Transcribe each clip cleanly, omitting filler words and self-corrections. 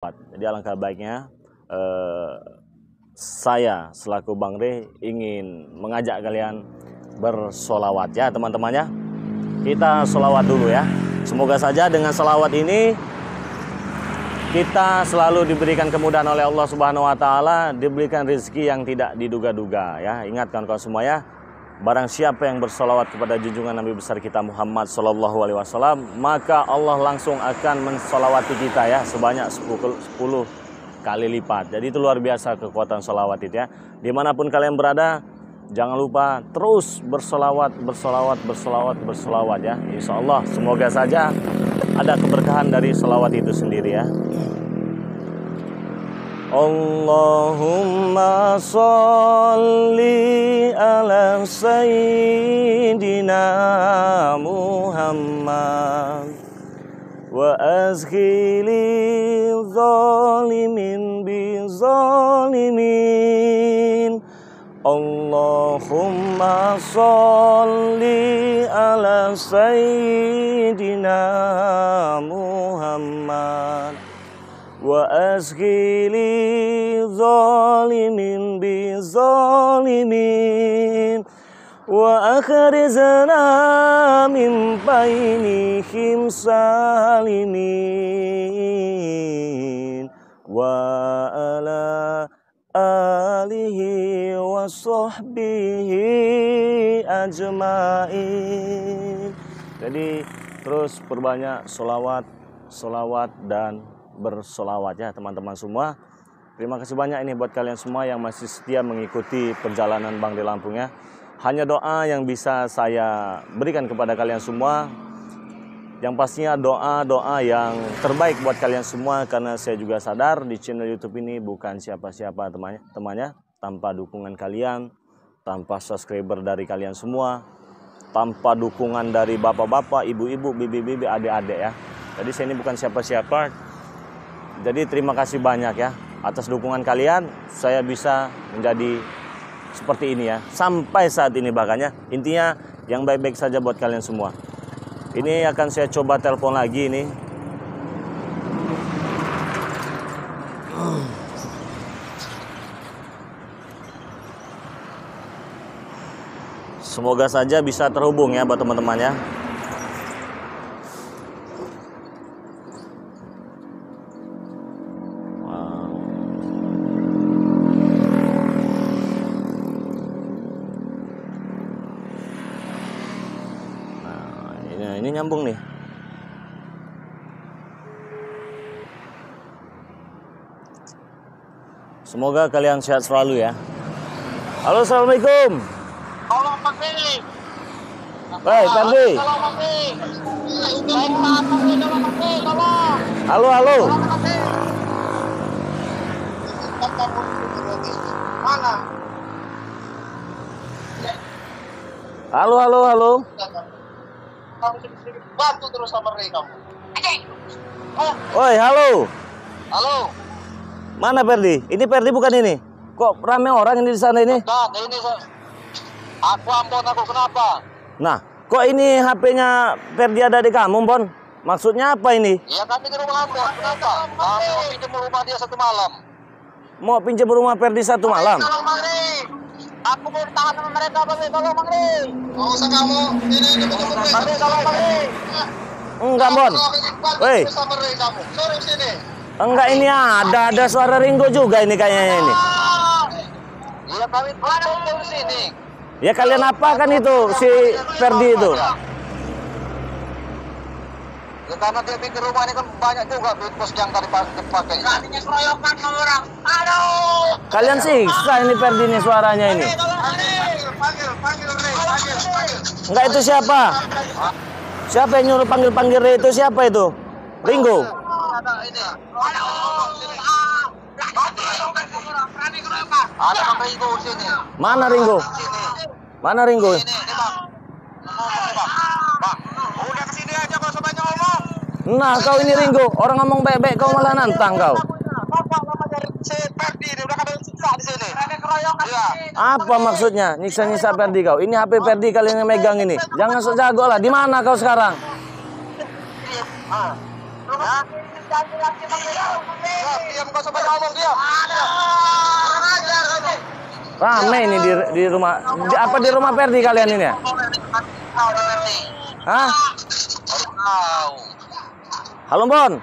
lipat. Jadi alangkah baiknya saya selaku Bang Rey ingin mengajak kalian bersolawat ya teman-temannya. Kita solawat dulu ya. Semoga saja dengan solawat ini kita selalu diberikan kemudahan oleh Allah Subhanahu wa taala, diberikan rezeki yang tidak diduga-duga ya. Ingatkan kau semua ya. Barang siapa yang bersolawat kepada junjungan Nabi besar kita Muhammad sallallahu alaihi wasallam, maka Allah langsung akan mensolawati kita ya sebanyak 10 kali lipat. Jadi itu luar biasa kekuatan solawat itu ya. Dimanapun kalian berada, jangan lupa terus bersolawat ya. Insya Allah semoga saja ada keberkahan dari solawat itu sendiri ya. Allahumma sholli ala sayyidina Muhammad wa azhili zalimin bi zalimin. Allahumma sholli ala sayyidina Muhammad wa azhili zalimin bi zalimin wa akhrizna min bainihim salimin wa ala alihi wa sahbihi ajmain. Jadi terus perbanyak solawat dan bersolawat ya teman-teman semua. Terima kasih banyak ini buat kalian semua yang masih setia mengikuti perjalanan Bang Rey Lampung ya. Hanya doa yang bisa saya berikan kepada kalian semua. Yang pastinya doa-doa yang terbaik buat kalian semua, karena saya juga sadar di channel YouTube ini bukan siapa-siapa temannya. Tanpa dukungan kalian, tanpa subscriber dari kalian semua, tanpa dukungan dari bapak-bapak, ibu-ibu, bibi-bibi, adik-adik ya. Jadi saya ini bukan siapa-siapa. Jadi terima kasih banyak ya atas dukungan kalian, saya bisa menjadi seperti ini ya sampai saat ini bahkannya. Intinya yang baik-baik saja buat kalian semua. Ini akan saya coba telepon lagi ini. Semoga saja bisa terhubung ya buat teman-teman ya. Ini nyambung nih. Semoga kalian sehat selalu ya. Halo, assalamualaikum. Halo, Pak Ferdi. Baik, Ferdi. Halo, Pak Ferdi. Baik, Pak Ferdi. Tolong. Halo. Mana? Halo. Kamu sedikit bantu terus sama Rey kamu. Oi, halo. Halo. Mana Ferdi? Ini Ferdi bukan ini? Kok rame orang ini di sana ini? Bukan, ini aku Ambon, aku kenapa? Nah, kok ini HP-nya Ferdi ada di kamu, Bon? Maksudnya apa ini? Ya kami di rumah Ambon, kenapa? Kami mau pinjam rumah dia 1 malam. Mau pinjam rumah Ferdi 1 malam? Tolong, Bang Rey. Aku mau tahan sama mereka, Bang Rey. Tolong, Bang Rey. Nggak usah kamu. Ini Bang Rey, tolong, Bang Rey. Enggak, Bon. Woi. Sorry sini. Enggak, ini ada suara Ringo juga ini kayaknya ini. Iya, kami ada di sini. Ya kalian apa kan itu si Ferdi itu? Ya karena dia bikin rumah ini kan banyak juga duit kos yang tadi dipakai. Artinya keroyokan sama orang. Aduh. Kalian siksa ini Ferdi ini suaranya ini. Panggil Rey. Enggak, itu siapa? Siapa yang nyuruh panggil Rey itu? Siapa itu? Ringo. Ada ini. Ada Bang Ringo sini. Mana Ringo? Mana Ringo? Ini Bang. Bang, udah kesini aja kalau sebanyak ngomong. Nah, kau ini Ringo. Orang ngomong baik-baik kau malah nantang kau. Bapak nama dari si Ferdi, dia udah kena siksa di sini. Iya. Apa maksudnya? Nyiksa-nyiksa Ferdi kau. Ini HP Ferdi kalian yang megang ini. Jangan sok jago lah. Di mana kau sekarang? diam, kau sampai ngomong diam. Kurang ajar kamu. Rame ini di rumah. Apa di rumah Perdi kalian ini ya? Hah? Halo Bon.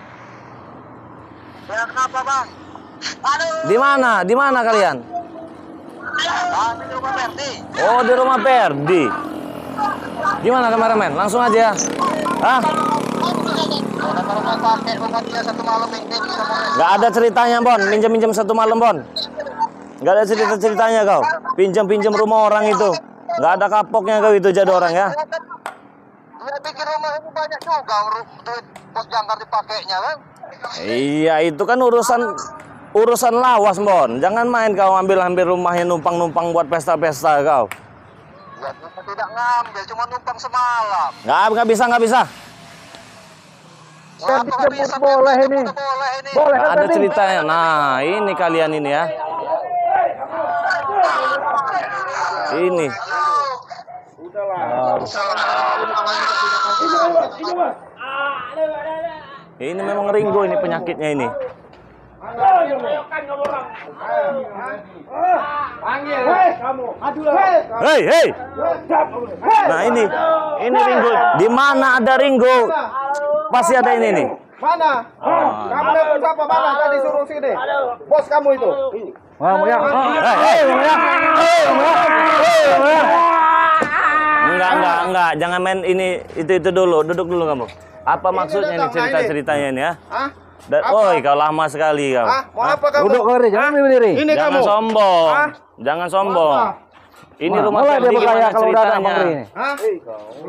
Ya kenapa bang? Aduh. Di mana? Di mana kalian? Di rumah Perdi. Oh, di rumah Perdi. Gimana kameramen? Langsung aja ya. Hah? Nggak ada ceritanya Bon, minjem-minjem satu malam Bon. Nggak ada cerita-ceritanya kau. Pinjam-pinjam rumah orang itu. Nggak ada kapoknya kau itu jadi orang ya. Dia pikir rumah ini banyak juga duit pos jangkar dipakainya kan? Iya, itu kan urusan lawas Bon. Jangan main kau ambil rumahnya numpang-numpang buat pesta-pesta kau. Ya kita tidak ngambil, cuma numpang semalam. Nggak bisa. Kenapa nggak bisa? Boleh ini. Boleh ini. Boleh Nggak kan ada tadi? ceritanya. Nah, ini kalian ini ya. Ini. Ini memang Ringo ini penyakitnya ini. Hei. Nah ini Ringo. Di mana ada Ringo? Pasti ada ini nih. Mana? Kamu dapat apa? Mana tadi suruh sini? Bos kamu itu. Enggak. Jangan main ini itu dulu. Duduk dulu kamu. Apa maksudnya ini cerita-ceritanya ini ya? Hah? Oi, kau lama sekali kau. Mau apa kamu? Duduk kau jangan berdiri. Ini Jangan kamu. sombong. Hah? Jangan sombong. Ini rumah Mulai dia Perdi berkaya gimana kalau udah ada ceritanya? Bang Ri ini. Hah?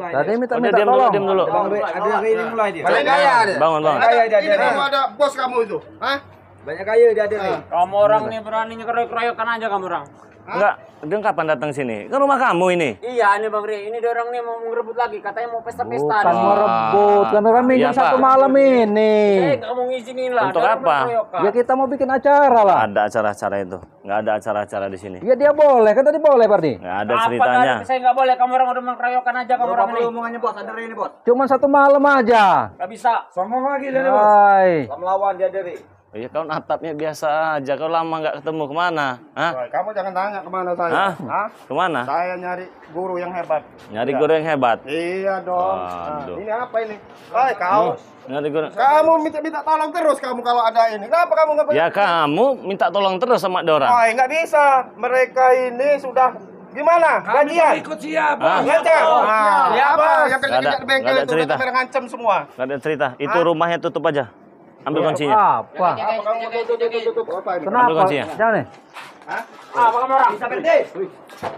Tadi minta Udah diam tolong. dulu. Ada yang ini mulai dia. Banyak gaya ada. Bangun. Kaya dia Ini kamu ada bos kamu itu. Hah? Banyak kaya dia ada nih. Kamu orang nih beraninya keroyok-keroyokan aja kamu orang. Enggak, dia kapan datang sini? Kan rumah kamu ini. Iya, ini Bang Ri. Ini dia orang nih mau ngerebut lagi. Katanya mau pesta-pesta. Bukan mau rebut, kami kan minjem Iya, satu Pak. malam ini. Nggak mau ngizinin lah. Untuk Dia orang apa? keroyokan. Ya kita mau bikin acara lah. Ada acara-acara itu. Nggak ada acara-acara di sini. Ya dia boleh, kan tadi boleh Pardi. Nggak ada Apa ceritanya. kali saya nggak boleh. Kamu orang udah mengeroyokan aja kamu orang ini. Omongannya bos, ada ini bos. Cuman satu malam aja. Nggak bisa. Sombong lagi dia bos. Hai. Melawan dia dari. Iya, kau natapnya biasa aja. Kau lama nggak ketemu kemana? Hah? Kamu jangan tanya kemana saya. Hah? Hah? Kemana? Saya nyari guru yang hebat. Nyari guru yang hebat. Iya dong. Nah, Aduh. ini apa ini? Hai kau. Nyari guru. Kamu minta tolong terus kamu kalau ada ini. Kenapa kamu nggak Ya kamu minta tolong terus sama ada orang. Oh, nggak bisa. Mereka ini sudah gimana? Gajian? Ikut siap. Hah? Gajian? Nah, Ya, apa? Bos. Yang kerja Nggak di bengkel ada itu cerita. mereka ngancem semua. Nggak ada cerita. Itu rumahnya tutup aja. Ambil kuncinya. Apa? Apa kamu tutup apa ini? Kenapa? kuncinya. Jangan nih. Apa kamu orang? Bisa berhenti.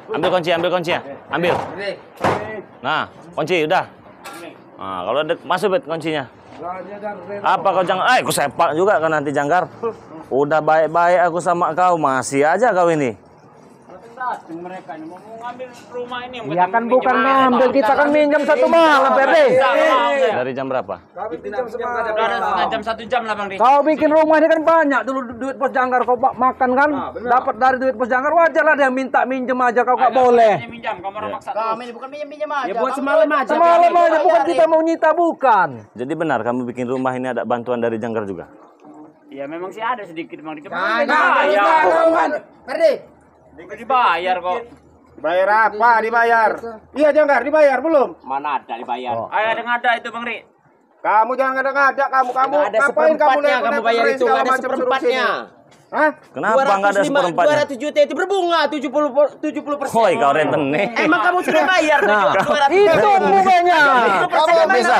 Ambil kuncinya. Ambil. Nah, kunci udah. Nah, kalau ada masuk bet kuncinya. Apa kau jangan? Aku sepak juga kan nanti Jangkar. Udah baik-baik aku sama kau, masih aja kau ini. Datang mereka ini mau ngambil rumah ini. Ya kan bukan ngambil, kita kan minjem satu malam Pardi. Dari jam berapa? Udah jam 1 jam lah Bang Ri. Kau bikin rumah ini kan banyak dulu duit pos jangkar kau makan kan, dapat dari duit pos jangkar wajar lah dia minta minjem aja kau nggak boleh. Minjam, kamu orang maksa. Kami ini bukan minjem aja. Ya buat semalam aja. Semalam aja bukan kita mau nyita bukan. Jadi benar kamu bikin rumah ini ada bantuan dari Jangkar juga? Ya memang sih ada sedikit Bang Ri. Nah, Dibayar. Perdi. Dibayar kok. Dibayar apa? Dibayar. Iya Jangkar, dibayar belum? Mana ada dibayar? Ayo ada ngada itu Bang Ri. Kamu jangan ngada-ngada, kamu Nggak ada ngapain kamu seperempatnya kamu bayar itu, nggak ada seperempatnya. Hah? Kenapa nggak ada seperempatnya? 200 juta itu berbunga 70%. Hoi kau rentenir. Emang kamu sudah bayar Nah, 200 itu bunganya. Kamu Nggak bisa.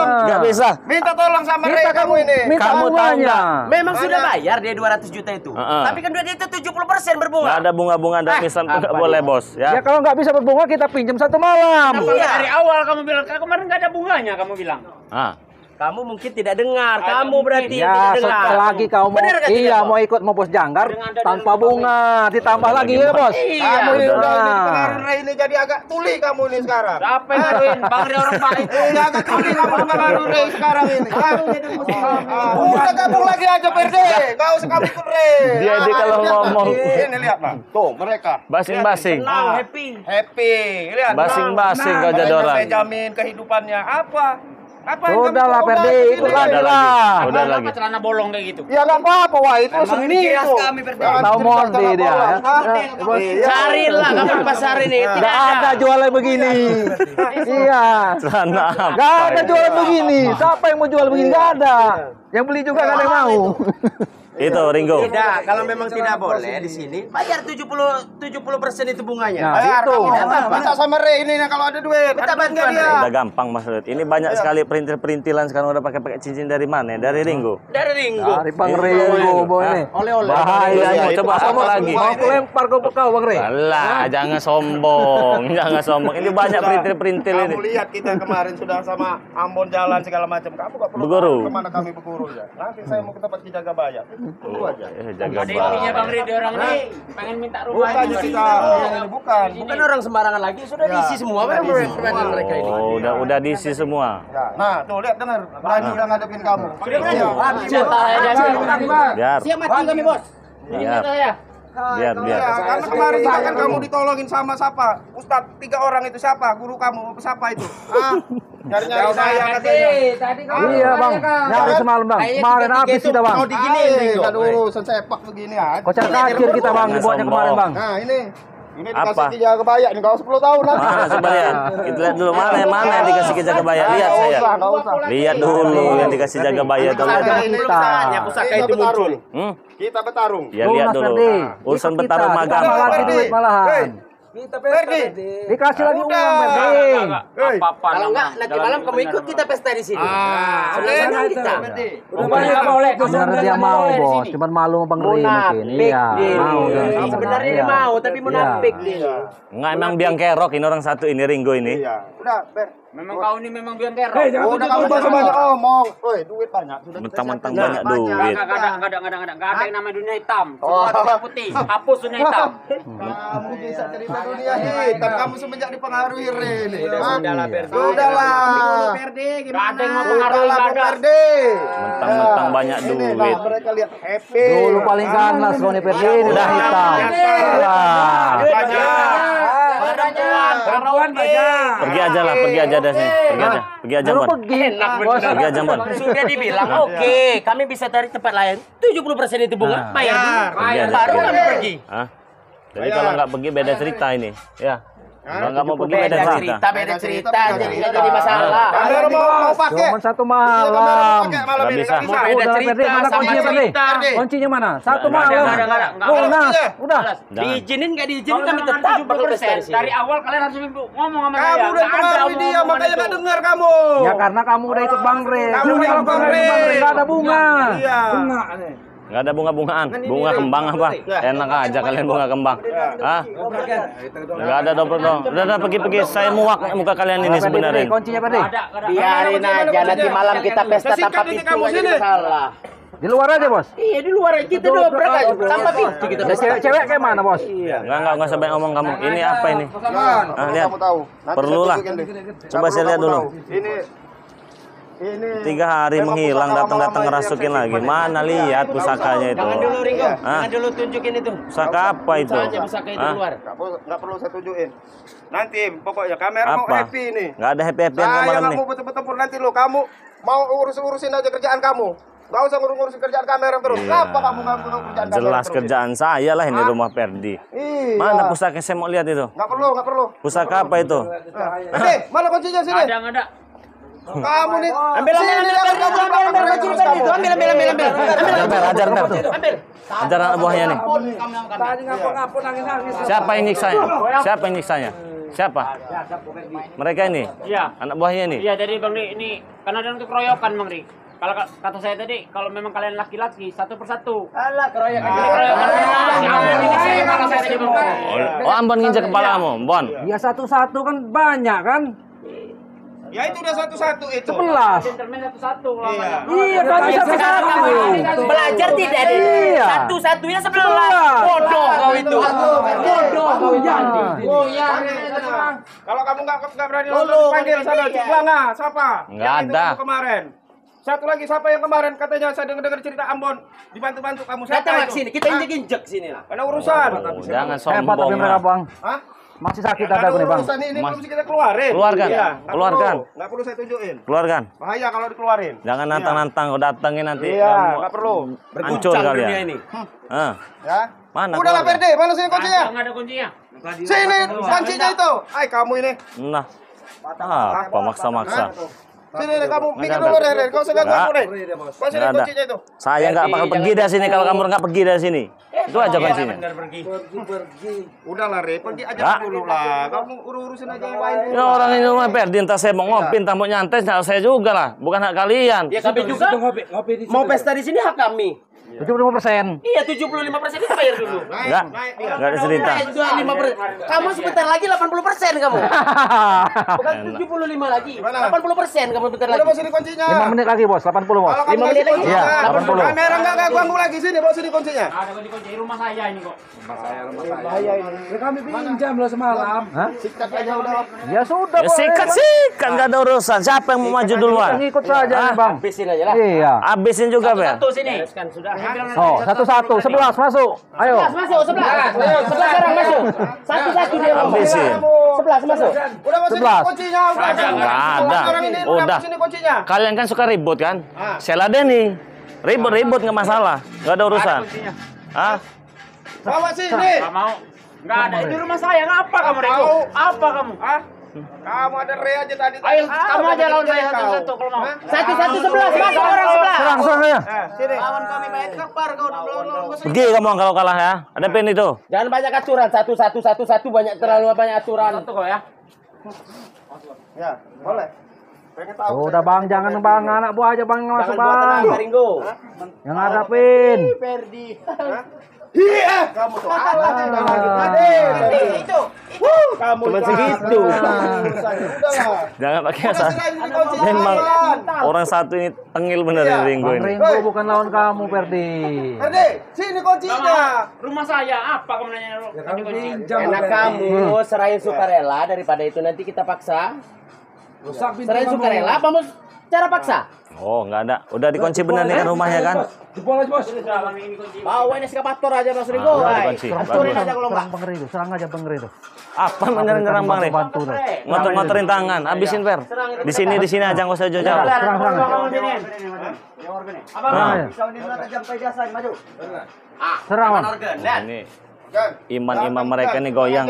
Nggak bisa. minta tolong sama mereka kamu ini. Minta Kamu tahu bunganya. Memang sudah bayar dia 200 juta itu. Tapi kan dia itu 70% berbunga. Nggak ada bunga-bunga dan misal nggak boleh bos Ya ya. kalau nggak bisa berbunga kita pinjam satu malam. Kenapa dari awal kamu bilang kemarin nggak ada bunganya kamu bilang? Ah, Kamu mungkin tidak dengar. Kamu berarti Ya tidak dengar. selagi kau mau Benar kan iya tidak, Bos? mau ikut mau pos jangkar Dengan ada tanpa dalam bunga ditambah lagi ya bos. Kamu ini Udah. udah ini pengaruh Ray ini jadi agak tuli kamu ini sekarang. Siapa yang ngaruhin? Bang Ri orang baik. Ini agak tuli kamu pengaruh Ray sekarang ini. Udah gabung lagi aja Perde. Enggak usah kamu ikut Ray. Dia kalau ngomong Ini lihat Bang. Tuh mereka. basing-basing. Senang, happy. Happy. Lihat. Basing-basing kau jadi Makanya orang. saya jamin kehidupannya apa? Udahlah Perdi, ikut lagi lah. Udah lagi. Celana bolong kayak gitu. Ya nggak apa-apa, wah itu seni itu. Tahu Mondi dia ya. Carilah kamu di pasar ini. Tidak ada jualan begini. Iya. Celana apa? Gak ada ini? jualan begini. Siapa yang mau jual begini? Gak ada. Yang beli juga gak ada yang mau. Itu Ringo. Tidak, kalau memang tidak boleh di sini bayar 70% itu bunganya. Nah, itu. Minta sama Re ini nih kalau ada duit. Minta bantuan dia. Udah gampang Mas Red. Ini banyak sekali perintil-perintilan sekarang udah pakai cincin dari mana? Dari Ringo. Dari Ringo. Dari Bang Ringo, boleh. Oleh-oleh. Bahaya. Coba apa lagi? Mau lempar kau bekau Bang Re. Alah, jangan sombong. Jangan sombong. Ini banyak perintil-perintil ini. Kamu lihat kita kemarin sudah sama Ambon jalan segala macam. Kamu gak perlu Beguru. tahu kemana kami berguru ya. Nanti saya mau ke tempat Kijaga Bayar. Tunggu aja. Jaga Ada intinya Bang Ri, orang ini pengen minta rumah Bukan ini. kita, bukan. Bukan orang sembarangan lagi, sudah diisi semua permainan mereka ini. Oh, udah diisi semua. Ya, nah, tuh lihat dengar, berani udah ngadepin kamu. Biar. Siap mati kami, Bos. Ini Biar. kata ya. Biar. Ya, karena kemarin juga kan kamu ditolongin sama siapa? Ustadz 3 orang itu siapa? Guru kamu siapa itu? Ah, nyari-nyari saya katanya. Tadi kamu Iya Bang, nyari semalam Bang. Kemarin habis kita Bang. Mau diginiin, ada urusan sepak begini ya. Kocar kacir kita Bang, dibuatnya kemarin Bang. Nah, ini Apa? dikasih Kijaga Bayar ini kalau 10 tahun nanti. Mana coba lihat. Kita lihat dulu mana yang dikasih jaga bayar. Lihat saya. Enggak usah. Lihat dulu yang dikasih jaga bayar itu. Ini Pusakanya, pusaka itu muncul. Kita bertarung. Ya lihat Lunas, dulu. Ferdi. Urusan Ikut bertarung kita. magam. Tambah lagi duit malahan. Ferdi. Dikasih lagi uang Ferdi. apa-apa. Kalau enggak, nanti malam kamu ikut kita pesta di sini. Senang kita. Rupanya boleh. Sebenarnya dia mau Bos, cuman malu sama Bang Ri mungkin. Iya, mau dia. Sebenarnya dia Iya. mau, tapi munafik dia. Enggak emang biang kerok ini orang satu ini Ringo ini. Iya. Udah, Ber. Memang kau ini memang biang kerok. Udah kamu banyak omong. Woi, duit banyak. Sudah Mentang-mentang kita banyak siapin. duit. Enggak ada yang namanya dunia hitam. Semua dunia putih. Hapus dunia hitam. Kamu bisa cerita dunia hitam. Kamu semenjak dipengaruhi Ren. Sudahlah, Ferdi. Sudahlah. Enggak ada yang mau pengaruhi Sudahlah, enggak ada. Ferdi. Mentang-mentang banyak Ini, duit. nah, mereka lihat happy. Dulu paling ganas kau nih Ferdi, udah hitam. Perempuan banyak. Pergi aja lah, pergi aja dari sini. Pergi aja. Pergi aja, Bon. Bos. Pergi aja, Bon. Sudah dibilang, oke, kami bisa cari tempat lain. 70% itu bunga, bayar dulu. Pergi aja. Baru kami pergi. Hah? Jadi kalau nggak pergi beda cerita ini. Ya. Kalau nggak mau pergi beda cerita. Beda cerita, jadi masalah. Kamera mau pakai. Cuma satu malam. Nggak bisa. Mau beda Udah cerita Ferdi, mana sama kuncinya Ferdi? cerita. Kuncinya mana? Satu Nggak ada, malam. nggak ada. Lunas, udah. Jangan. Diizinin nggak diizinin Kalau kami memang tetap bakal pesta 70%, di sini. dari awal kalian harus ngomong sama saya. Kamu udah Nggak ada pengaruhi dia, omongan makanya itu. nggak dengar kamu. Ya karena kamu udah ikut Bang Re. Kamu Kalau udah ikut Bang Re. Nggak ada bunga. Iya. Nggak ada bunga-bungaan. Bunga kembang apa? Enak aja kalian bunga kembang. Hah? Nggak ada dobrak dong. Udah pergi-pergi. Saya muak muka kalian ini Ferdi, sebenarnya. kuncinya Ferdi. Biarin aja, nanti malam kita pesta tanpa pintu nggak jadi masalah. Di luar aja Bos. Iya, di luar kita dobrak aja tanpa pintu kita Ada pesta. cewek-cewek kayak mana Bos? Nggak usah banyak ngomong kamu. Ini apa ini? Ah, lihat. Kamu tahu. Nanti Perlu saya lah. tunjukin deh. Coba Nggak saya perlu lihat kamu dulu. tahu. Ini 3 hari memang menghilang, pusaka datang-datang lama-lama ngerasukin yang lagi. saya Mana lihat pusakanya itu? Jangan dulu Ringo, Hah? jangan dulu tunjukin itu. Pusaka apa itu? Saja pusaka itu Hah? keluar. nggak perlu saya tunjukin. Nanti pokoknya kamera mau Apa? happy nih. Nggak ada happy-happyan Saya malam nggak nih. mau betul-betul nanti lo. Kamu mau urusin aja kerjaan kamu. Nggak usah ngurusin kerjaan kamera terus. Iya. Kenapa kamu nggak perlu kerjaan kamera Jelas terus? kerjaan saya lah ini rumah Ferdi. Iya. Mana pusaka saya mau lihat itu? Nggak perlu. Pusaka apa itu? Mana kuncinya sini? Nggak ada. Kamu nih. Ambil kunci tadi itu, ambil. Ajar, ajar anak buahnya nih. Siapa yang nyiksanya? Siapa yang nyiksanya? Siapa? Mereka ini? Iya. Anak buahnya ini? Iya, jadi Bang Ri, ini karena ada untuk keroyokan Bang Ri. Kalau kata saya tadi, kalau memang kalian laki-laki satu persatu. Alah, keroyokan. Oh, Ambon nginjek kepalamu, Bon. Ya satu-satu kan banyak kan? Ya itu udah satu-satu itu. 11. Gentleman satu-satu lamanya. Iya kan satu-satu. Belajar tidak ada. Iya. Satu-satunya 11. Bodoh kau itu. Bodoh kau jadi. Kalau kamu nggak berani langsung panggil sana Ciklanga, siapa? Nggak Yang itu ada. kamu kemarin. Satu lagi siapa yang kemarin katanya saya dengar cerita Ambon dibantu-bantu kamu siapa Datang itu? sini, kita injek-injek sini lah. Ada urusan. Oh, jangan Hebat tapi mereka sombong. Bang. Hah? Masih sakit ada aku nih bang. Urusan ini belum kita keluarin. Keluarkan. Iya, Keluarkan. Nggak perlu saya tunjukin. Keluarkan. Bahaya kalau dikeluarin. Jangan nantang-nantang, kau datengin nanti. Iya, kamu nggak perlu. Hancur kalian. ini. Ya. Mana? Udahlah keluarga? Perde, mana sini kuncinya? Nggak ada kuncinya. Sini kuncinya itu. Ay, kamu ini. Nah. Apa maksa-maksa? Sini deh, kamu pikir dulu deh. Kau segala Nggak. kamu deh. Kau sini Nggak ada. kuncinya itu. Saya nggak bakal pergi dari sini kalau kamu nggak pergi dari sini. Itu aja kuncinya. Udahlah, Re, pergi aja Nggak. dulu lah. Kamu urusin aja yang lain dulu. Ya orang ini mah Perdi, entah saya mau ngopi, entah mau nyantai, entah saya juga lah. Bukan hak kalian. Ya kami juga mau pesta di sini hak kami. 75%. Iya 75% itu bayar dulu. Enggak. Enggak ada cerita. Sudah 5%. Kamu sebentar lagi 80% kamu. Bukan 75 lagi. 80% kamu sebentar lagi. Udah mau sini kuncinya. 5 menit lagi bos, 80 bos. Kalau kamu 5 menit kasih lagi. kuncinya. Iya, 80. Kamera nggak ganggu lagi sini, bawa sini kuncinya. Ada kunci rumah saya ini kok. Kami pinjam loh semalam. Hah? Sikat aja udah. Ya sudah Ya sikat nggak ada urusan. Siapa yang mau maju duluan? Ngikut saja nih bang. Habisin aja lah. Iya. Habisin juga, Ber. Tuh sini. Kan sudah. Oh, 1-1, 11 masuk. Ayo. Masuk 11. 11 orang masuk. Satu-satu dia mau. Habisin. 11 masuk. Udah mau sini 11. kuncinya. Udah. Nggak ada. Orang ini Udah. sini kuncinya. Kalian kan suka ribut kan? Saya ladeni. Ribut-ribut nggak masalah. Nggak ada urusan. Hah? Bawa sini. Nggak mau. Nggak ada. Ini rumah saya. Ngapa kamu Riko? Apa kamu? Hah? Kamu ada Re aja tadi. Ayo kamu udah aja lawan bikin saya kau. satu-satu kalau mau. Satu-satu 11 masuk orang 11. Serang ya. Sini. Lawan kami main kepar kau belum. Pergi kamu kalau kalah ya. Ada pin itu. Jangan banyak aturan. Satu banyak terlalu banyak aturan. Satu kok ya. Ya, boleh. Pengen tahu. Udah bang, jangan bang, anak buah aja bang yang masuk Jangan buat bang. tenang, Ringo. Yang hadapin. Perdi. Iya, kamu tuh. Itu. Kamu Cuma itu. segitu. Udahlah. Jangan pakai Udah asal. serahin ini kuncinya. Memang Kawan. orang satu ini tengil bener Iya. ini Ringo Bang ini. Ringo bukan lawan kamu, Perdi. Perdi, sini kuncinya. Rumah saya. Apa kamu nanya ini kunci? Enak kamu serahin sukarela daripada itu nanti kita paksa. Serahin sukarela apa mau cara paksa? Oh, nggak ada. Udah dikunci bener nih kan rumahnya kan? Bawa ini eskavator aja Mas Ringo. Ah, Hai. dikunci. Hancurin Bagus. aja kalau enggak. Serang Bang Ringo, serang aja Bang Ringo. Apa menyerang-nyerang Bang Rin? Bantu tuh. Ngotor-ngotorin tangan. Habisin, Per. Di sini aja nggak usah jauh-jauh. Serang. Apa Nah, Serang bang. ini iman-iman mereka ini goyang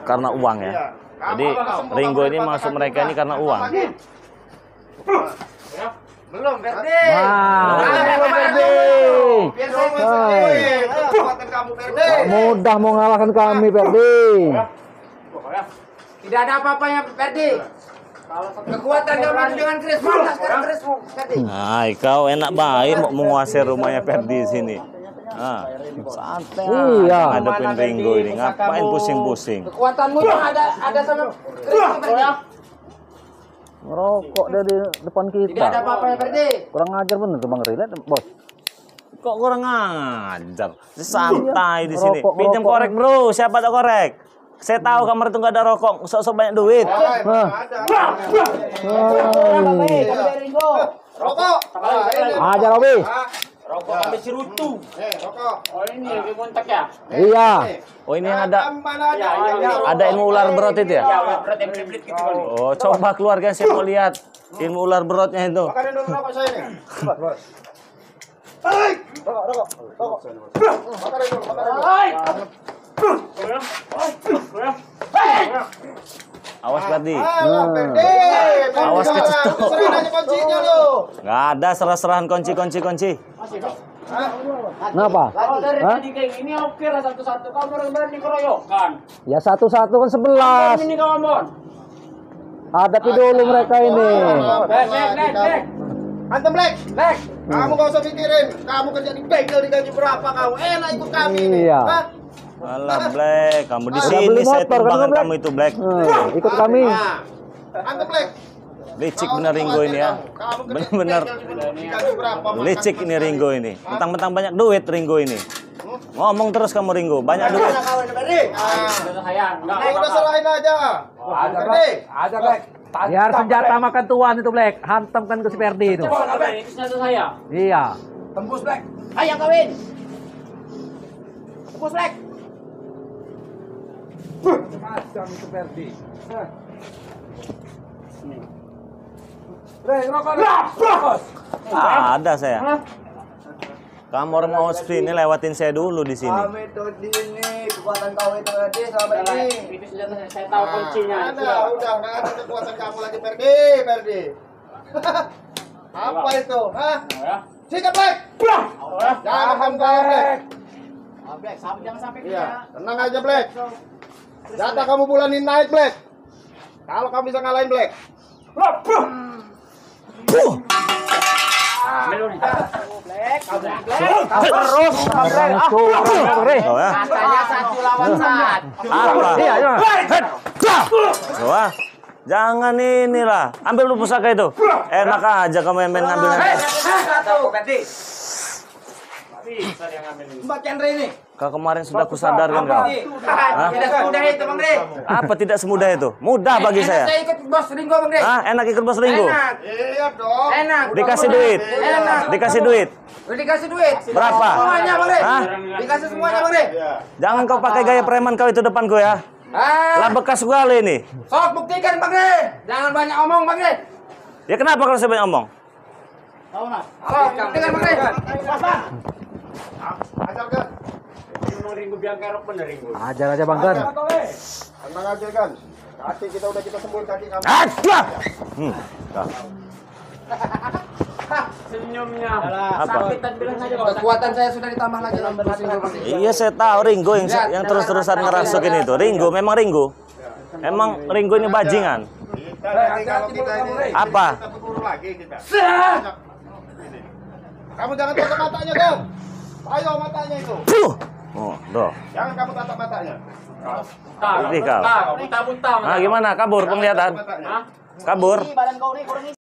karena uang ya. Jadi Ringo ini masuk mereka ini karena uang. Belum, Perdi. Nah, Perdi. Biar saya masuk. Kekuatan kamu, Perdi. Mudah mau ngalahkan kami, Perdi. Tidak ada apa-apanya Perdi. Kekuatan kamu dengan Chris mana sekarang Chris Perdi. Nah, kau enak baik mau menguasai rumahnya Perdi di sini. Nah, santai. Iya. Hadapin Ringo ini. Ngapain pusing-pusing? Kekuatanmu yang ada sama Chris Perdi. Ngerokok dari depan Tidak ada kita. apa-apanya Perdi. Kurang ajar bener tuh Bang Rin, lihat, bos. Kok kurang ajar? Santai di sini. Ngerokok, Pinjam ngerokok. korek, Bro. Siapa ada korek? Saya tahu kamar itu nggak ada rokok. Sok-sok banyak duit. Ringo. Rokok. Ajar Robi. Rokok kami cerutu. Rokok. Oh ini yang kontak ya? Iya. Oh, ini yang ada Mana aja? ada ilmu ular berot itu ya? Ya, berat yang belit gitu kali. Oh, coba keluarga saya mau lihat ilmu ular berotnya itu. Makanin dulu rokok saya nih. Awas Perdi. Perdi. Awas kecetok. Serahin aja kuncinya lu. Nggak ada serah-serahan kunci. Kenapa? Kalau dari Hah? tadi kayak gini oke lah satu-satu. Kamu berani keroyokan. Ya satu-satu kan 11. Ini kawan Bon. Hadapi dulu mereka ini. Black. Antum Black. Kamu gak usah pikirin. Kamu kerja di bengkel digaji berapa kamu? Enak ikut kami ini. Iya. Hah? Alah Black, kamu di Udah sini beli saya motor, kan, tumbangkan Black? kamu itu Black. Ikut kami. Nah, Antum Black. Licik bener Ringo ini ya. Kamu kerja di Bener-bener bengkel digaji berapa? licik ini Ringo ini. Mentang-mentang banyak duit Ringo ini. Ngomong terus kamu Ringo, banyak duit. Sayang. Enggak Udah serahin aja. Perdi. Biar senjata makan tuan itu Black. Hantamkan ke si Perdi itu. Itu senjata saya. Iya. Ayo kawin. Tembus Black. Macam itu Ferdi. Rey, rokok. Bos. Ada saya. Kamu orang mau sprint ini lewatin saya dulu di sini. Kami tuh di ini kekuatan kau itu tadi sama ini. Itu senjata saya tahu kuncinya. Ada, udah nggak ada kekuatan kamu lagi Ferdi. Apa itu? Hah? Sikat Black. Jangan kamu Black. Black, jangan sampai Iya, tenang aja Black. Jatah kamu bulanin naik Black. Kalau kamu bisa ngalahin Black. Terus Oh, ya. katanya 1 lawan 1. Apa? Iya, iya. Wah, jangan inilah. Ambil dulu pusaka itu. Enak aja kamu main ngambil. Mbak Chandra ini. Kau kemarin sudah kusadarkan kau. Hah? Tidak semudah itu Bang Re. Apa tidak semudah itu? Mudah bagi saya. Saya ikut Bos Ringo Bang Re. Ah, enak ikut Bos Ringo. Iya dong. Enak. Dikasih duit. Enak. Dikasih duit. Udah dikasih duit. Berapa? Semuanya Bang Re. Hah? Dikasih semuanya Bang Re. Jangan kau pakai gaya preman kau itu depanku ya. Lah bekas gua ini. Sok buktikan Bang Re. Jangan banyak omong Bang Re. Ya kenapa kalau saya banyak ngomong? Sok buktikan Bang Re. Ajarkan. Ringo biang kerok bener Ringo. Ajar aja Bang Gan. Tenang aja kan. Kaki kita udah kita sembuhin kaki kamu. Aduh. Senyumnya. Apa? Sakitan bilang aja Bos. Kekuatan saya sudah ditambah lagi dalam Bos Ringo Bang Re. Iya saya tahu Ringo yang terus-terusan ngerasukin itu. Ringo memang Ringo. Emang Ringo ini bajingan. Kita nanti kalau kita ini Apa? kita berburu lagi kita. Kamu jangan tutup matanya dong. Ayo matanya itu. Puh. Oh, doh. Jangan kamu tatap matanya. Ini kau. Buta-buta. Ah, gimana? Kabur penglihatan? Matanya. Kabur. Badan kau nih kurang